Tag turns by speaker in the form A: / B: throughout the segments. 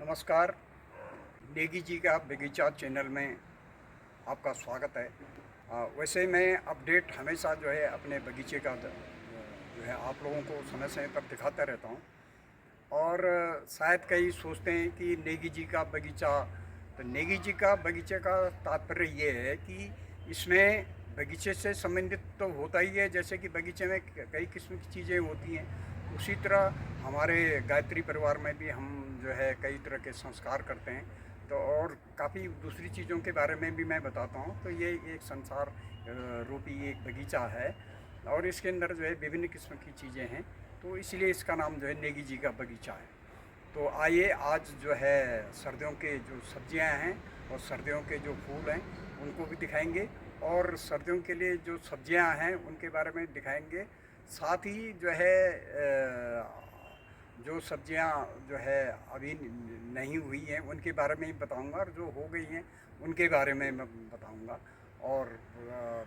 A: नमस्कार। नेगी जी का बगीचा चैनल में आपका स्वागत है। वैसे मैं अपडेट हमेशा जो है अपने बगीचे का जो है आप लोगों को समय समय पर दिखाता रहता हूँ। और शायद कई सोचते हैं कि नेगी जी का बगीचा, तो नेगी जी का बगीचे का तात्पर्य ये है कि इसमें बगीचे से संबंधित तो होता ही है, जैसे कि बगीचे में कई किस्म की चीज़ें होती हैं, उसी तरह हमारे गायत्री परिवार में भी हम जो है कई तरह के संस्कार करते हैं। तो और काफ़ी दूसरी चीज़ों के बारे में भी मैं बताता हूँ। तो ये एक संसार रूपी एक बगीचा है और इसके अंदर जो है विभिन्न किस्म की चीज़ें हैं, तो इसलिए इसका नाम जो है नेगी जी का बगीचा है। तो आइए आज जो है सर्दियों के जो सब्जियां हैं और सर्दियों के जो फूल हैं उनको भी दिखाएंगे, और सर्दियों के लिए जो सब्जियां हैं उनके बारे में दिखाएंगे। साथ ही जो है जो सब्जियां जो है अभी नहीं हुई हैं उनके बारे में ही बताऊंगा, और जो हो गई हैं उनके बारे में मैं बताऊंगा। और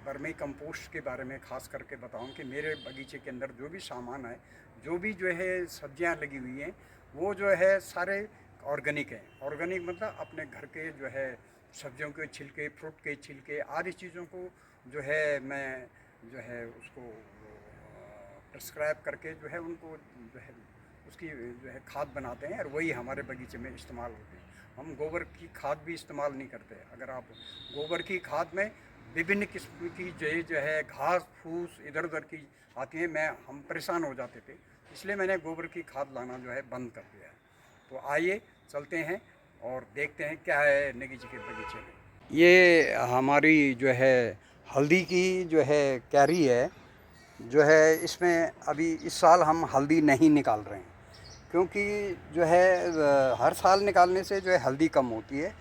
A: वर्मी कंपोस्ट के बारे में ख़ास करके बताऊं कि मेरे बगीचे के अंदर जो भी सामान है, जो भी जो है सब्जियां लगी हुई हैं, वो जो है सारे ऑर्गेनिक हैं। ऑर्गेनिक मतलब अपने घर के जो है सब्जियों के छिलके, फ्रूट के छिलके आदि चीज़ों को जो है मैं जो है उसको प्रिस्क्राइब करके जो है उनको जो है उसकी जो है खाद बनाते हैं, और वही हमारे बगीचे में इस्तेमाल होती है। हम गोबर की खाद भी इस्तेमाल नहीं करते। अगर आप गोबर की खाद में विभिन्न किस्म की जो है घास फूस इधर उधर की आती है, हम परेशान हो जाते थे, इसलिए मैंने गोबर की खाद लाना जो है बंद कर दिया है। तो आइए चलते हैं और देखते हैं क्या है नेगी जी के बगीचे में। ये हमारी जो है हल्दी की जो है कैरी है, जो है इसमें अभी इस साल हम हल्दी नहीं निकाल रहे हैं, क्योंकि जो है हर साल निकालने से जो है हल्दी कम होती है।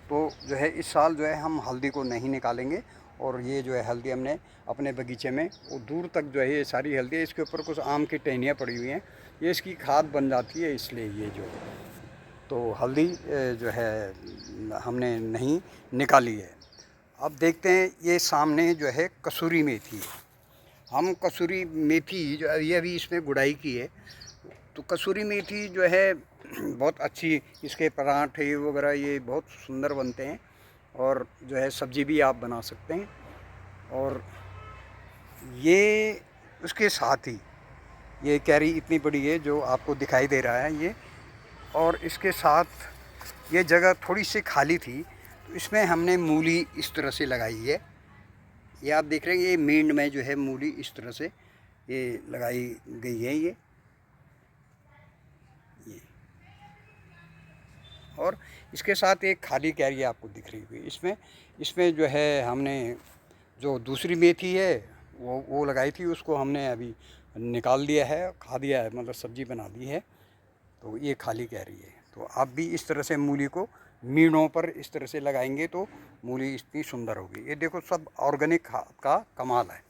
A: तो जो है इस साल जो है हम हल्दी को नहीं निकालेंगे। और ये जो है हल्दी हमने अपने बगीचे में वो दूर तक जो है ये सारी हल्दी है, इसके ऊपर कुछ आम की टहनियाँ पड़ी हुई हैं, ये इसकी खाद बन जाती है, इसलिए ये जो तो हल्दी जो है हमने नहीं निकाली है। अब देखते हैं, ये सामने जो है कसूरी मेथी है। हम कसूरी मेथी जो ये अभी इसमें गुड़ाई की है, तो कसूरी मेथी जो है बहुत अच्छी, इसके पराठे वगैरह ये बहुत सुंदर बनते हैं, और जो है सब्जी भी आप बना सकते हैं। और ये उसके साथ ही ये कैरी इतनी बड़ी है जो आपको दिखाई दे रहा है ये, और इसके साथ ये जगह थोड़ी सी खाली थी, तो इसमें हमने मूली इस तरह से लगाई है। ये आप देख रहे हैं, ये मींड में जो है मूली इस तरह से ये लगाई गई है ये। और इसके साथ एक खाली कैरी आपको दिख रही हुई इसमें इसमें जो है हमने जो दूसरी मेथी है वो लगाई थी, उसको हमने अभी निकाल दिया है, खा दिया है, मतलब सब्जी बना दी है। तो ये खाली कैरी है। तो आप भी इस तरह से मूली को मीणों पर इस तरह से लगाएंगे तो मूली इतनी सुंदर होगी। ये देखो, सब ऑर्गेनिक खाद का कमाल है।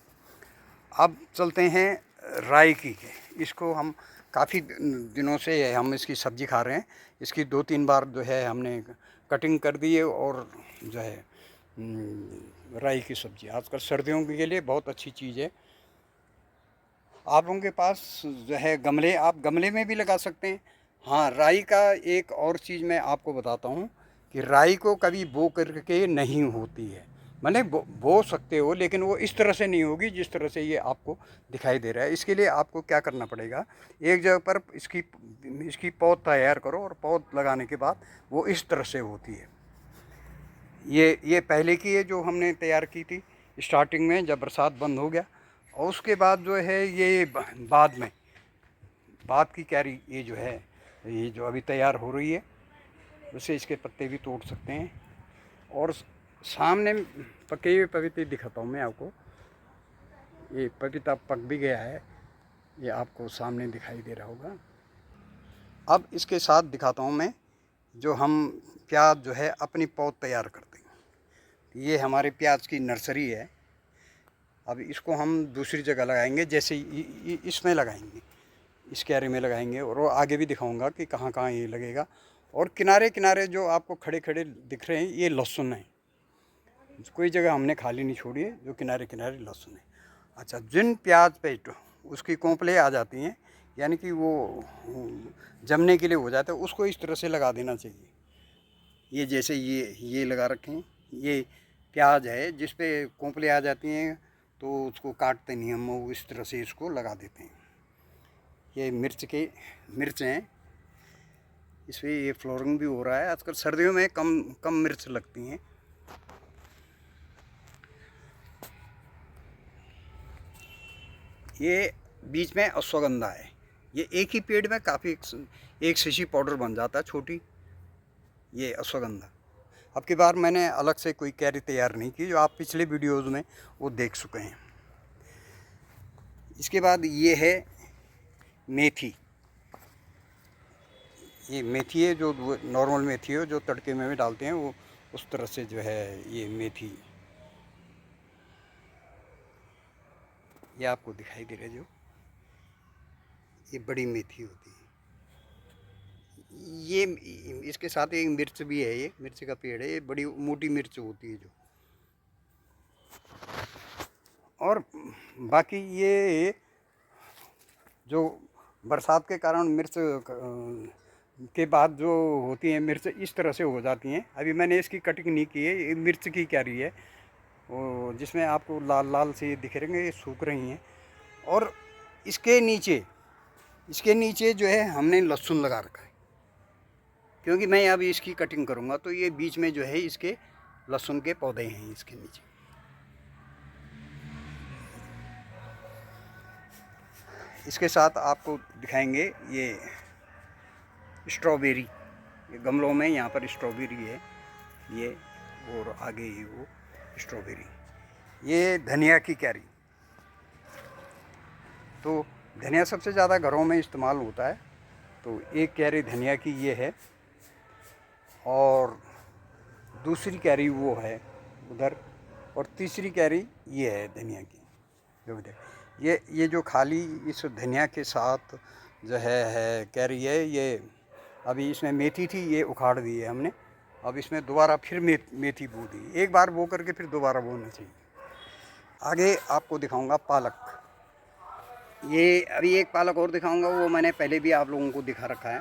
A: अब चलते हैं राई की के, इसको हम काफ़ी दिनों से हम इसकी सब्ज़ी खा रहे हैं। इसकी 2-3 बार जो है हमने कटिंग कर दी है, और जो है राई की सब्ज़ी आजकल सर्दियों के लिए बहुत अच्छी चीज़ है। आप लोगों के पास जो है गमले, आप गमले में भी लगा सकते हैं। हाँ, राई का एक और चीज़ मैं आपको बताता हूँ कि राई को कभी बो करके नहीं होती है। मैंने बो सकते हो, लेकिन वो इस तरह से नहीं होगी जिस तरह से ये आपको दिखाई दे रहा है। इसके लिए आपको क्या करना पड़ेगा, एक जगह पर इसकी पौध तैयार करो, और पौध लगाने के बाद वो इस तरह से होती है। ये पहले की है जो हमने तैयार की थी स्टार्टिंग में, जब बरसात बंद हो गया। और उसके बाद जो है ये बाद की कैरी ये जो है, ये जो अभी तैयार हो रही है, वैसे इसके पत्ते भी तोड़ सकते हैं। और सामने पके हुए पपीते दिखाता हूँ मैं आपको। ये पपीता पक भी गया है, ये आपको सामने दिखाई दे रहा होगा। अब इसके साथ दिखाता हूँ मैं, जो हम प्याज जो है अपनी पौध तैयार करते हैं। ये हमारे प्याज की नर्सरी है। अब इसको हम दूसरी जगह लगाएंगे, जैसे इसमें लगाएंगे, इस क्यारी में लगाएंगे, और वो आगे भी दिखाऊंगा कि कहाँ कहाँ ये लगेगा। और किनारे किनारे जो आपको खड़े खड़े दिख रहे हैं, ये लहसुन है। कोई जगह हमने खाली नहीं छोड़ी है, जो किनारे किनारे लहसुन है। अच्छा, जिन प्याज पे उसकी कोंपलें आ जाती हैं, यानी कि वो जमने के लिए हो जाता है, उसको इस तरह से लगा देना चाहिए। ये जैसे ये लगा रखें, ये प्याज है जिस पे कोंपले आ जाती हैं तो उसको काटते नहीं हम, वो इस तरह से इसको लगा देते हैं। ये मिर्च हैं, इस पर ये फ्लोरिंग भी हो रहा है। आजकल सर्दियों में कम मिर्च लगती हैं। ये बीच में अश्वगंधा है। ये एक ही पेड़ में काफ़ी एक शीशी पाउडर बन जाता है छोटी, ये अश्वगंधा। अब की बार मैंने अलग से कोई कैरी तैयार नहीं की, जो आप पिछले वीडियोज़ में वो देख चुके हैं। इसके बाद ये है मेथी। ये मेथी है जो नॉर्मल मेथी है, जो तड़के में भी डालते हैं, वो उस तरह से जो है ये मेथी, ये आपको दिखाई दे रहा है, जो ये बड़ी मेथी होती है। ये इसके साथ एक मिर्च भी है, ये मिर्च का पेड़ है, ये बड़ी मोटी मिर्च होती है जो। और बाकी ये जो बरसात के कारण मिर्च के बाद जो होती हैं मिर्च इस तरह से हो जाती हैं। अभी मैंने इसकी कटिंग नहीं की है, ये मिर्च की क्यारी है, वो जिसमें आपको लाल लाल से दिख रहे हैं, ये सूख रही हैं। और इसके नीचे जो है हमने लहसुन लगा रखा है, क्योंकि मैं अभी इसकी कटिंग करूँगा तो ये बीच में जो है इसके लहसुन के पौधे हैं इसके नीचे। इसके साथ आपको दिखाएंगे ये स्ट्रॉबेरी, ये गमलों में यहाँ पर स्ट्रॉबेरी है ये, और आगे ही वो स्ट्रॉबेरी। ये धनिया की क्यारी। तो धनिया सबसे ज़्यादा घरों में इस्तेमाल होता है, तो एक क्यारी धनिया की ये है, और दूसरी कैरी वो है उधर, और तीसरी कैरी ये है धनिया की जो भी ये जो खाली इस धनिया के साथ जो है कैरी है। ये अभी इसमें मेथी थी, ये उखाड़ दी है हमने, अब इसमें दोबारा फिर मेथी बो दी। एक बार बो करके फिर दोबारा बोना चाहिए। आगे आपको दिखाऊंगा पालक। ये अभी एक पालक और दिखाऊंगा, वो मैंने पहले भी आप लोगों को दिखा रखा है,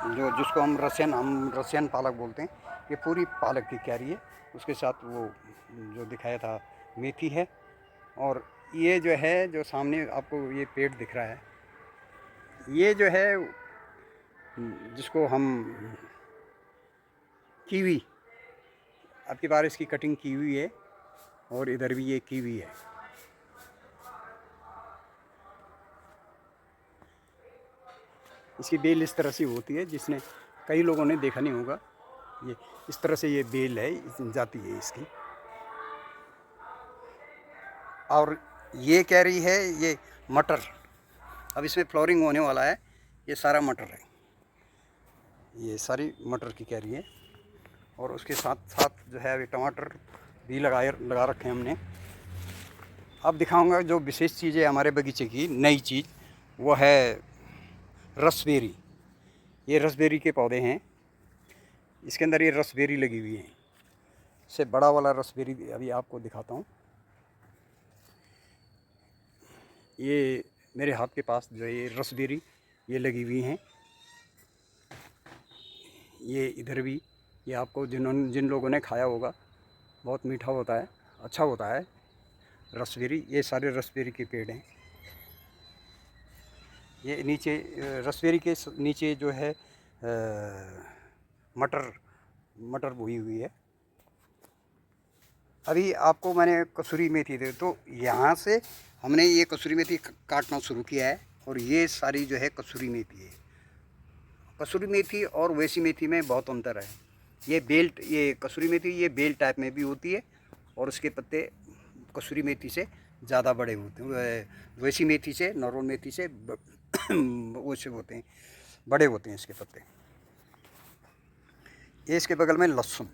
A: जिसको हम रसियन पालक बोलते हैं। ये पूरी पालक की क्यारी है, उसके साथ वो जो दिखाया था मेथी है। और ये जो है जो सामने आपको ये पेड़ दिख रहा है, ये जो है जिसको हम कीवी, अब की बार इसकी कटिंग की हुई है, और इधर भी ये कीवी है। इसकी बेल इस तरह से होती है, जिसने कई लोगों ने देखा नहीं होगा। ये इस तरह से ये बेल है जाती है इसकी। और ये कैरी है ये मटर, अब इसमें फ्लोरिंग होने वाला है। ये सारा मटर है, ये सारी मटर की कैरी है। और उसके साथ साथ जो है अभी टमाटर भी लगा रखे हैं हमने। अब दिखाऊंगा जो विशेष चीज़ है हमारे बगीचे की, नई चीज़, वो है रसबेरी। ये रसबेरी के पौधे हैं, इसके अंदर ये रसबेरी लगी हुई है। इससे बड़ा वाला रसबेरी अभी आपको दिखाता हूँ। ये मेरे हाथ के पास जो है ये रसबेरी ये लगी हुई हैं। ये इधर भी, ये आपको जिन लोगों ने खाया होगा, बहुत मीठा होता है, अच्छा होता है रसबेरी। ये सारे रसबेरी के पेड़ हैं। ये नीचे रसबेरी के नीचे जो है मटर बोई हुई है। अभी आपको मैंने कसूरी मेथी दे, तो यहाँ से हमने ये कसूरी मेथी काटना शुरू किया है, और ये सारी जो है कसूरी मेथी है। कसूरी मेथी और वैसी मेथी में बहुत अंतर है। ये कसूरी मेथी ये बेल टाइप में भी होती है, और उसके पत्ते कसूरी मेथी से ज़्यादा बड़े होते हैं, वैसी मेथी से, नॉर्मल मेथी से वैसे होते हैं, बड़े होते हैं इसके पत्ते। ये इसके बगल में लहसुन,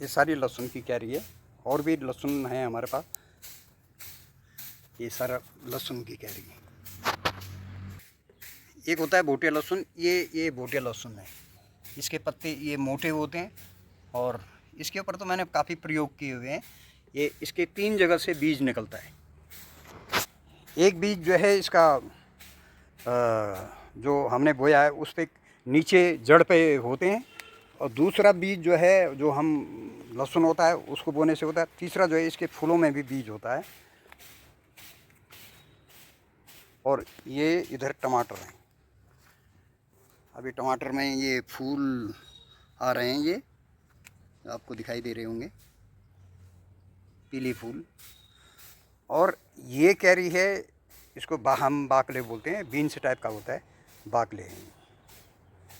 A: ये सारी लहसुन की क्यारी है, और भी लहसुन है हमारे पास। ये सारा लहसुन की क्यारी है। एक होता है भोटिया लहसुन, ये भोटिया लहसुन है। इसके पत्ते ये मोटे होते हैं, और इसके ऊपर तो मैंने काफ़ी प्रयोग किए हुए हैं। ये इसके 3 जगह से बीज निकलता है। एक बीज जो है इसका जो हमने बोया है उस पे नीचे जड़ पे होते हैं, और दूसरा बीज जो है जो हम लहसुन होता है उसको बोने से होता है। तीसरा जो है इसके फूलों में भी बीज होता है। और ये इधर टमाटर हैं। अभी टमाटर में ये फूल आ रहे हैं, ये आपको दिखाई दे रहे होंगे, पीली फूल। और ये कैरी है, इसको हम बाकले बोलते हैं, बीन्स टाइप का होता है, बाकले हैं।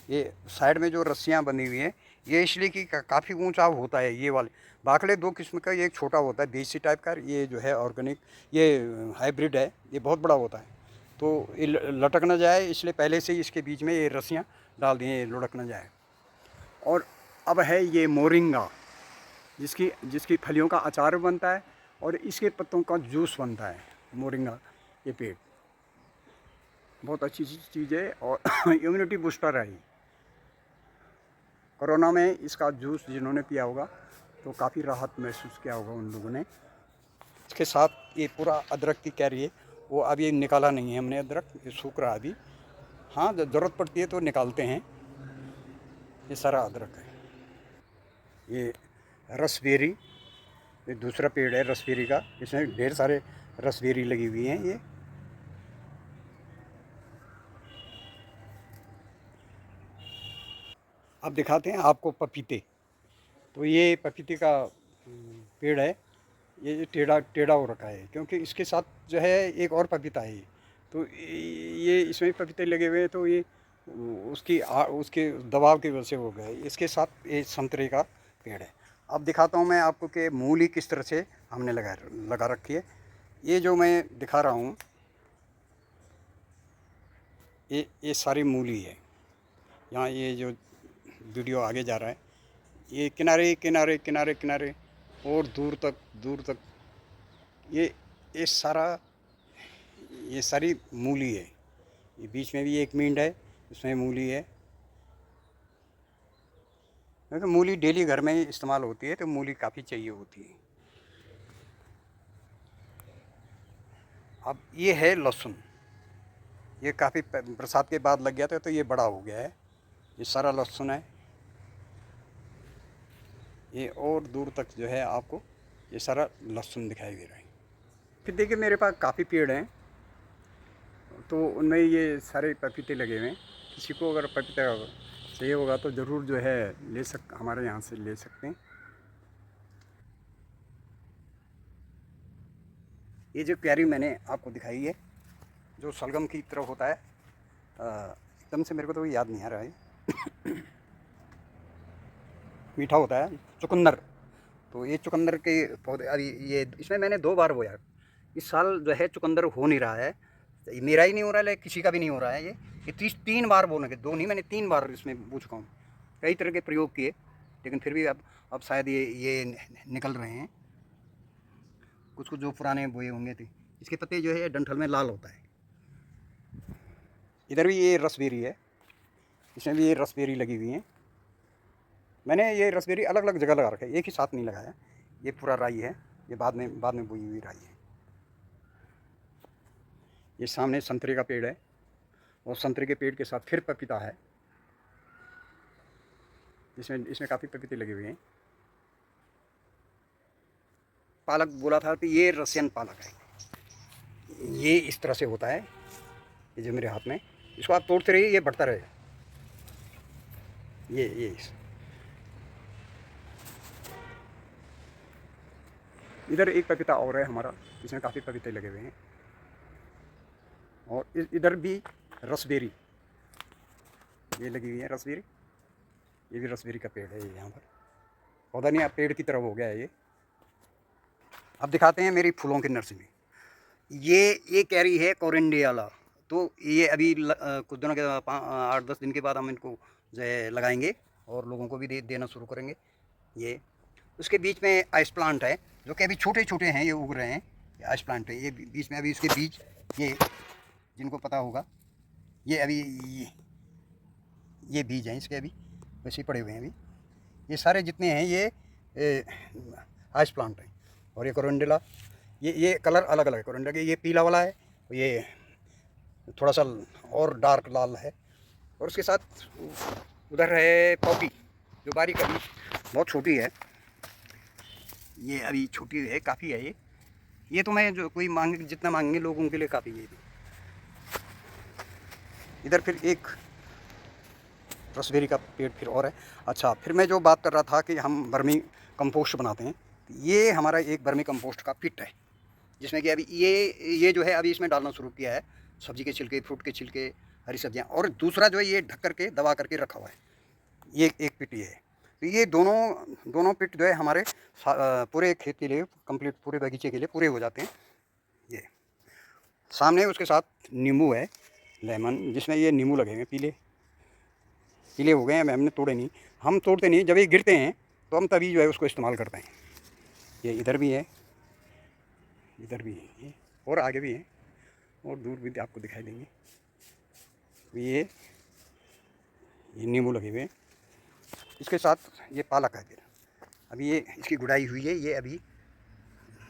A: ये साइड में जो रस्सियाँ बनी हुई हैं ये इसलिए कि काफ़ी ऊंचा होता है। ये वाले बाकले दो किस्म का, एक छोटा होता है देसी टाइप का, ये जो है ऑर्गेनिक, ये हाइब्रिड है, ये बहुत बड़ा होता है। तो ये लटक ना जाए इसलिए पहले से ही इसके बीच में ये रस्सियाँ डाल दी हैं, लुढ़क ना जाए। और अब है ये मोरिंगा, जिसकी फलियों का अचार बनता है और इसके पत्तों का जूस बनता है। मोरिंगा ये पेड़ बहुत अच्छी चीज़ है और इम्यूनिटी बूस्टर है। कोरोना में इसका जूस जिन्होंने पिया होगा तो काफ़ी राहत महसूस किया होगा उन लोगों ने। इसके साथ ये पूरा अदरक की कैरी है, वो अभी निकाला नहीं है हमने, अदरक ये सूख रहा अभी। हाँ, जब ज़रूरत पड़ती है तो निकालते हैं। ये सारा अदरक है। ये रसबेरी, ये दूसरा पेड़ है रसबेरी का, इसमें ढेर सारे रसबेरी लगी हुई हैं। ये अब दिखाते हैं आपको पपीते। तो ये पपीते का पेड़ है, ये टेढ़ा टेढ़ा हो रखा है क्योंकि इसके साथ जो है एक और पपीता है। तो ये इसमें पपीते लगे हुए हैं, तो ये उसके दबाव की वजह से हो गए। इसके साथ ये संतरे का पेड़ है। अब दिखाता हूँ मैं आपको कि मूली किस तरह से हमने लगा रखी है। ये जो मैं दिखा रहा हूँ ये सारी मूली है। यहाँ ये जो वीडियो आगे जा रहा है, ये किनारे किनारे किनारे किनारे और दूर तक ये सारी मूली है। ये बीच में भी एक मींड है, इसमें मूली है। क्योंकि मूली डेली घर में इस्तेमाल होती है तो मूली काफ़ी चाहिए होती है। अब ये है लहसुन, ये काफ़ी बरसात के बाद लग गया था तो ये बड़ा हो गया है। ये सारा लहसुन है। ये और दूर तक जो है आपको ये सारा लहसुन दिखाई दे रहा है। फिर देखिए मेरे पास काफ़ी पेड़ हैं, तो उनमें ये सारे पपीते लगे हुए हैं। किसी को अगर पपीता चाहिए होगा तो ज़रूर जो है हमारे यहाँ से ले सकते हैं। ये जो क्यारी मैंने आपको दिखाई है, जो सलगम की तरह होता है, एकदम से मेरे को तो याद नहीं आ रहा है मीठा होता है, चुकंदर। तो ये चुकंदर के पौधे अभी ये इसमें मैंने 2 बार बोया। इस साल जो है चुकंदर हो नहीं रहा है, मेरा ही नहीं हो रहा है, किसी का भी नहीं हो रहा है। ये 3 बार बोने के, 2 नहीं, मैंने 3 बार इसमें बो चुका हूँ। कई तरह के प्रयोग किए, लेकिन फिर भी अब शायद ये निकल रहे हैं। कुछ जो पुराने बोए होंगे थे। इसके पत्ते जो है डंठल में लाल होता है। इधर भी ये रसबेरी है, इसमें भी ये रसबेरी लगी हुई है। मैंने ये रसबेरी अलग अलग जगह लगा रखा है, एक ही साथ नहीं लगाया। ये पूरा राई है, ये बाद में बोई हुई राई है। ये सामने संतरे का पेड़ है और संतरे के पेड़ के साथ फिर पपीता है, इसमें काफ़ी पपीते लगे हुए हैं। पालक बोला था कि ये रसियन पालक है। ये इस तरह से होता है, ये जो मेरे हाथ में, इसको आप तोड़ते रहिए, ये बढ़ता रहेगा। ये इधर एक पपीता और है हमारा, इसमें काफ़ी पपीते लगे हुए हैं। और इधर भी रसबेरी ये लगी हुई है, रसबेरी। ये भी रसबेरी का पेड़ है, ये यहाँ पर पौधा नहीं, अब पेड़ की तरफ हो गया है ये। अब दिखाते हैं मेरी फूलों की नर्सरी। ये कैरी है कोरिंडियाला। तो ये अभी कुछ दिनों के 8-10 दिन के बाद हम इनको जो है लगाएंगे और लोगों को भी देना शुरू करेंगे। ये उसके बीच में आइस प्लांट है, जो कि अभी छोटे छोटे हैं, ये उग रहे हैं। ये आइस प्लांट है, ये बीच में अभी उसके बीज, ये जिनको पता होगा, ये अभी ये बीज हैं इसके, अभी वैसे ही पड़े हुए हैं। अभी ये सारे जितने हैं ये आइस प्लांट हैं। और ये कोरिंडिला, ये कलर अलग अलग है कोरिंडिला के। ये पीला वाला है, ये थोड़ा सा और डार्क लाल है। और उसके साथ उधर है पॉपी, जो बारीक अभी बहुत छोटी है। ये अभी छोटी है, काफ़ी है ये तो मैं जो कोई मांगे, जितना मांगेंगे लोगों के लिए काफ़ी है। इधर फिर एक रसबेरी का पेड़ फिर और है। अच्छा, फिर मैं जो बात कर रहा था कि हम वर्मी कंपोस्ट बनाते हैं, ये हमारा एक वर्मी कंपोस्ट का पिट है, जिसमें कि अभी ये जो है अभी इसमें डालना शुरू किया है, सब्जी के छिलके, फ्रूट के छिलके, हरी सब्जियां। और दूसरा जो है ये ढक करके दबा करके रखा हुआ है, ये एक पिट ये है। तो ये दोनों दोनों पिट जो है हमारे पूरे खेत के लिए, कंप्लीट पूरे बगीचे के लिए पूरे हो जाते हैं। ये सामने उसके साथ नींबू है, लेमन, जिसमें ये नींबू लगे हुए पीले पीले हो गए हैं। हमने तोड़े नहीं, हम तोड़ते नहीं, जब ये गिरते हैं तो हम तभी जो है उसको इस्तेमाल करते हैं। ये इधर भी है, इधर भी है, ये और आगे भी है, और दूर भी आपको दिखाई देंगे। ये नींबू लगे हुए हैं। इसके साथ ये पालक है। फिर अभी ये इसकी गुड़ाई हुई है, ये अभी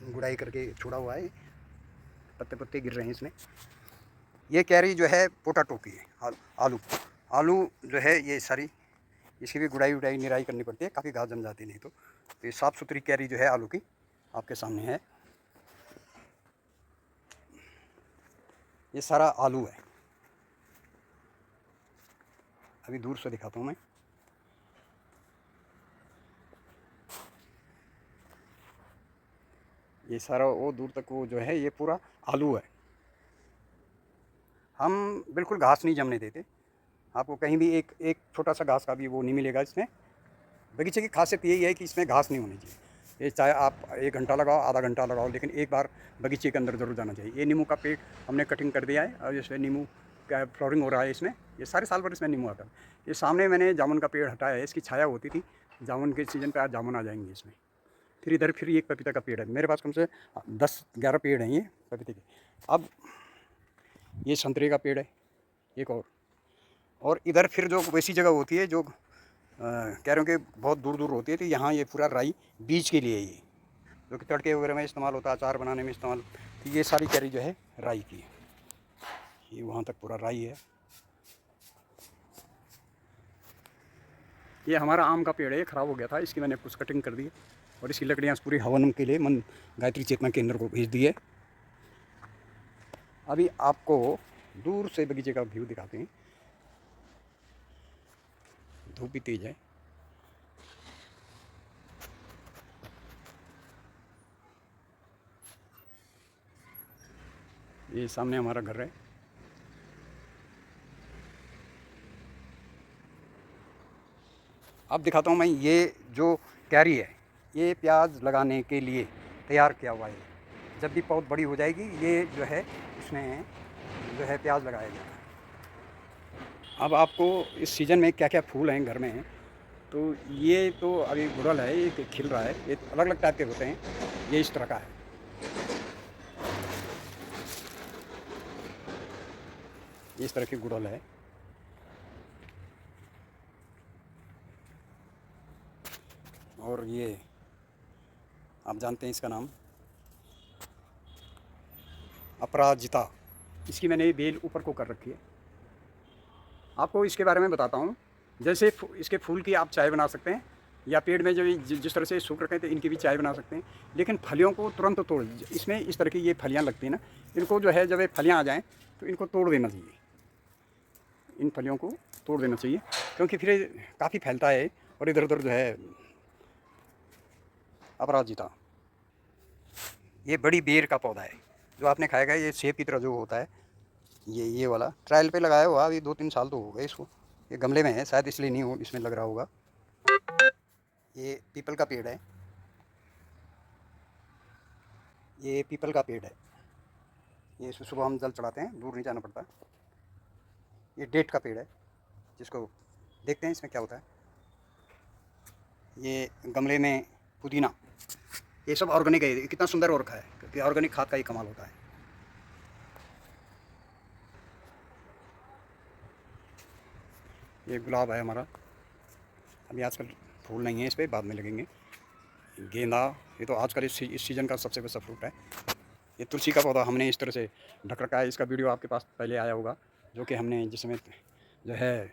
A: गुड़ाई करके छोड़ा हुआ है, पत्ते पत्ते गिर रहे हैं इसमें। ये कैरी जो है पोटाटो की है, आलू आलू जो है ये सारी, इसकी भी गुड़ाई उड़ाई निराई करनी पड़ती है, काफ़ी घास जम जाती नहीं तो ये साफ़ सुथरी कैरी जो है आलू की आपके सामने है। ये सारा आलू है, अभी दूर से दिखाता हूँ मैं। ये सारा वो दूर तक वो जो है ये पूरा आलू है। हम बिल्कुल घास नहीं जमने देते, आपको कहीं भी एक एक छोटा सा घास का भी वो नहीं मिलेगा इसमें। बगीचे की खासियत यही है कि इसमें घास नहीं होनी चाहिए। ये चाहे आप 1 घंटा लगाओ, आधा घंटा लगाओ, लेकिन एक बार बगीचे के अंदर ज़रूर जाना चाहिए। ये नींबू का पेड़ हमने कटिंग कर दिया है, और इसमें नींबू का फ्लावरिंग हो रहा है इसमें। ये सारे साल भर इसमें नींबू आता है। ये सामने मैंने जामुन का पेड़ हटाया है, इसकी छाया होती थी, जामुन के सीज़न पर आज जामुन आ जाएंगे इसमें। फिर इधर फिर एक पपीता का पेड़ है, मेरे पास कम से 10-11 पेड़ हैं ये पपीते के। अब ये संतरे का पेड़ है एक और इधर फिर जो वैसी जगह होती है जो कह रहे हो कि बहुत दूर दूर होती है, तो यहाँ ये पूरा राई बीज के लिए ये जो कि तड़के वगैरह में इस्तेमाल होता है, अचार बनाने में इस्तेमाल। तो ये सारी कैरी जो है राई की है, ये वहाँ तक पूरा राई है। ये हमारा आम का पेड़ है, ख़राब हो गया था, इसकी मैंने कुछ कटिंग कर दी और इसकी लकड़ियाँ पूरी हवन के लिए मन गायत्री चेतना केंद्र को भेज दी है। अभी आपको दूर से बगीचे का व्यू दिखाते हैं। धूप भी तेज है। ये सामने हमारा घर है। अब दिखाता हूँ मैं, ये जो कैरी है ये प्याज लगाने के लिए तैयार किया हुआ है। जब भी पौध बड़ी हो जाएगी ये जो है इसमें जो है प्याज लगाया जाएगा। अब आपको इस सीज़न में क्या क्या फूल हैं घर में, तो ये तो अभी गुड़हल है, ये खिल रहा है। ये अलग अलग टाइप के होते हैं, ये इस तरह का है। इस तरह की गुड़हल है। और ये आप जानते हैं इसका नाम अपराजिता। इसकी मैंने बेल ऊपर को कर रखी है। आपको इसके बारे में बताता हूँ। जैसे इसके फूल की आप चाय बना सकते हैं, या पेड़ में जो जिस तरह से सूख रखे थे इनकी भी चाय बना सकते हैं। लेकिन फलियों को तुरंत तोड़, इसमें इस तरह की ये फलियाँ लगती हैं ना, इनको जो है जब ये फलियाँ आ जाएँ तो इनको तोड़ देना चाहिए। इन फलियों को तोड़ देना चाहिए, क्योंकि फिर काफ़ी फैलता है और इधर उधर जो है। अपराजिता ये बड़ी बेर का पौधा है, जो आपने खाएगा, ये सेब की तरह जो होता है। ये वाला ट्रायल पे लगाया हुआ, अभी 2-3 साल तो हो गए इसको। ये गमले में है शायद, इसलिए नहीं हो इसमें लग रहा होगा। ये पीपल का पेड़ है, ये पीपल का पेड़ है। ये सुबह हम जल चढ़ाते हैं, दूर नहीं जाना पड़ता। ये डेट का पेड़ है, जिसको देखते हैं इसमें क्या होता है। ये गमले में पुदीना, ये सब ऑर्गेनिक है। कितना सुंदर हो रखा है, क्योंकि ऑर्गेनिक खाद का ही कमाल होता है। ये गुलाब है हमारा, अभी आजकल फूल नहीं है इस पर, बाद में लगेंगे। गेंदा, ये तो आजकल इस सीज़न का सबसे बड़ा फ्रूट है। ये तुलसी का पौधा हमने इस तरह से ढक रखा है। इसका वीडियो आपके पास पहले आया होगा, जो कि हमने जिस समय जो है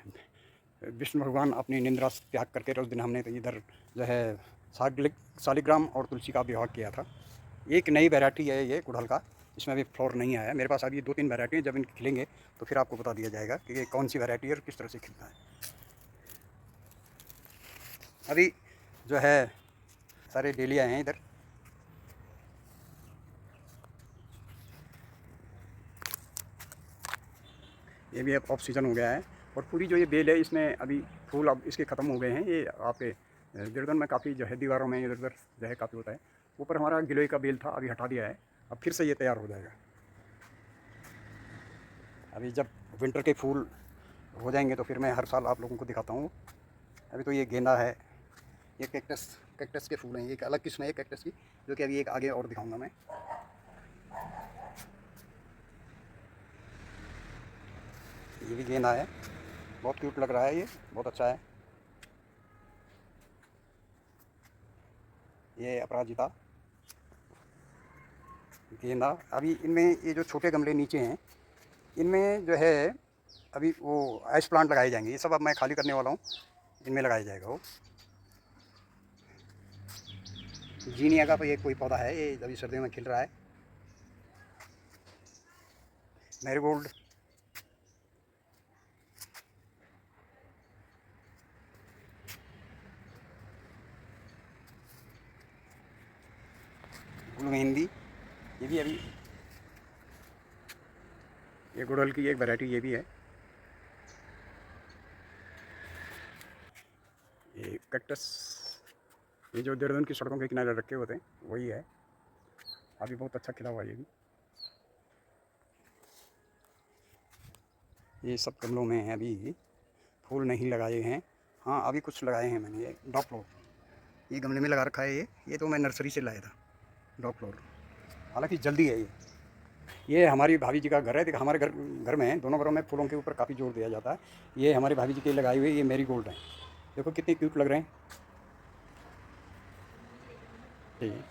A: विष्णु भगवान अपनी निंद्रा से त्याग करके उस दिन हमने तो इधर जो है शालिग्राम और तुलसी का विवाह किया था। एक नई वैरायटी है ये गुड़हल का, इसमें अभी फ्लोर नहीं आया मेरे पास। अभी 2-3 वैरायटी है, जब इनके खिलेंगे तो फिर आपको बता दिया जाएगा कि ये कौन सी वैरायटी है और किस तरह से खिलता है। अभी जो है सारे डेलिया हैं इधर। ये भी अब ऑफ सीज़न हो गया है और पूरी जो ये बेल है इसमें अभी फूल अब इसके ख़त्म हो गए हैं। ये आपके देहरादून में काफ़ी जो है दीवारों में इधर उधर जो है काफ़ी होता है। ऊपर हमारा गिलोय का बेल था, अभी हटा दिया है, अब फिर से ये तैयार हो जाएगा। अभी जब विंटर के फूल हो जाएंगे तो फिर मैं हर साल आप लोगों को दिखाता हूँ। अभी तो ये गेंदा है, ये कैक्टस के फूल हैं, ये एक अलग किस्म है कैक्टस की, जो कि अभी एक आगे और दिखाऊंगा मैं। ये भी गेंदा है, बहुत क्यूट लग रहा है, ये बहुत अच्छा है। ये अपराजिता, गेंदा। अभी इनमें ये जो छोटे गमले नीचे हैं इनमें जो है अभी वो ऐश प्लांट लगाए जाएंगे। ये सब अब मैं खाली करने वाला हूँ, इनमें लगाया जाएगा वो। जीनिया का ये कोई पौधा है, ये अभी सर्दियों में खिल रहा है। मैरीगोल्ड, गुल मेहंदी, ये भी अभी ये गुड़हल की एक वैरायटी ये भी है। ये कैक्टस, ये जो देहरादून की सड़कों के किनारे रखे होते हैं वही है, अभी बहुत अच्छा खिला हुआ है ये भी। ये सब गमलों में है, अभी फूल नहीं लगाए हैं। हाँ अभी कुछ लगाए हैं मैंने। ये डॉग फ्लोर, ये गमले में लगा रखा है। ये तो मैं नर्सरी से लाया था डॉग फ्लोर, हालांकि जल्दी है ये हमारी भाभी जी का घर है। देखो हमारे घर में दोनों घरों में फूलों के ऊपर काफ़ी जोर दिया जाता है। ये हमारी भाभी जी के लगाए हुए ये मैरीगोल्ड हैं, देखो कितने क्यूट लग रहे हैं। ठीक,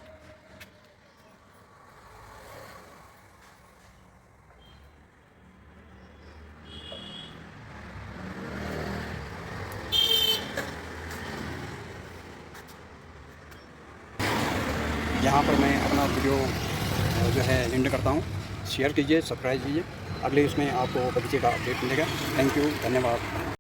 A: यहाँ पर मैं अपना वीडियो जो है एंड करता हूँ। शेयर कीजिए, सब्सक्राइब कीजिए, अगले इसमें आपको बगीचे का अपडेट मिलेगा। थैंक यू, धन्यवाद।